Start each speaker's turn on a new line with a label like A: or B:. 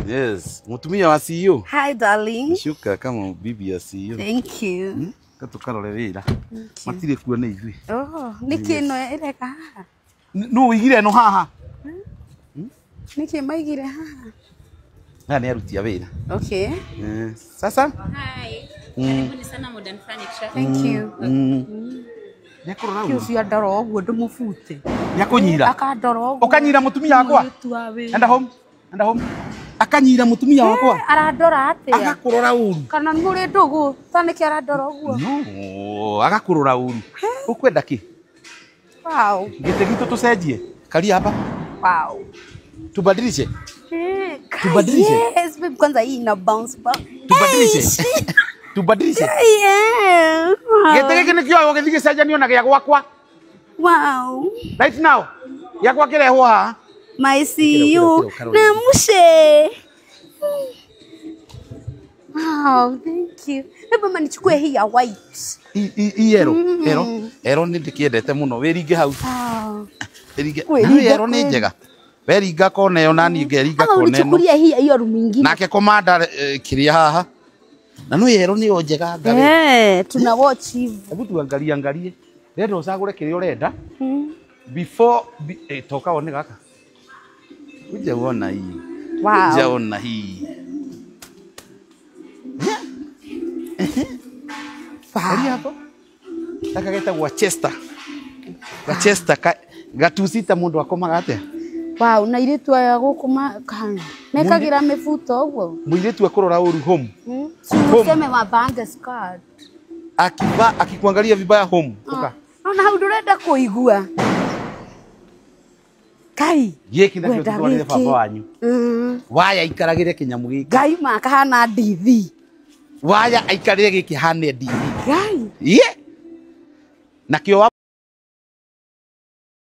A: Yes, mutumia wa CEO.
B: Hi darling.
A: Shuka kama bibi ya CEO.
B: Thank you.
A: Katukarore wira. Matire kuona ithui.
B: Oh, niki no ireka haha.
A: No igire no haha.
B: Niki maigire haha.
A: Na ni aruti ya wira.
B: Okay.
A: Sasa?
C: Hi. Karibuni sana Modern Furniture.
B: Thank you.
A: Nyakurora
B: Kio cia ndoro oguo ndumufute.
A: Nyakunyira.
B: Akandoro oguo.
A: Ukanyira mutumia wakwa. Enda home. Enda home. Akanyira mutumia wakwa.
B: Arandora atia.
A: Agakurora uru.
B: Kana muri ndugu. Taniki arandora oguo.
A: No, agakurora uru. Ukwenda ki?
B: Wow.
A: Gite gitu tucenjie. Kali hapa.
B: Wow.
A: Tubadilishe.
B: Tubadilishe. Yes, babe, kwanza hii ina bounce back.
A: Tubadilishe. Tubadilishe.
B: Yeah.
A: Gete gike nikio githige cenjanio na gia gwakwa.
B: Wow.
A: Right now. Ya kwa kirehwo ha.
B: My CEO. Na mushe. Wow, thank you. Hebu manichukue hii ya white.
A: Ero ni ndikiendete muno wiringe hau.
B: Wow.
A: Wiringe. Ero ni njega. Weringa kona yo nani ngeringa kona no.
B: Unichukulia hii hiyo room nyingine.
A: Nake komanda kiria haha. Na no ero ni njega ngari.
B: Tuna watch hivi.
A: Hebu tuangalie. Rendo usagure kiria urenda. Before toka one gaka. Uje uona hii.
B: Wow.
A: Uje uona hii. Fahari hapo. Taka geta gwa Chester. Gwa Chester gatusita mundu akomaga atia.
B: Wow, na iritu aya gukuma kana. Mekagira mifuto uguo.
A: Muiretu akorora uru home.
B: Sema mabanga skirt.
A: Akikuangalia vibaya home. Uka.
B: Na hau ndurenda kuigua. Kai.
A: Giki nakio tutwarire baba wanyu. Waya ikaragire kinyamu giki.
B: Gai makahana ndithi.
A: Waya aikarire giki hane ndithi.
B: Gai.
A: Nakio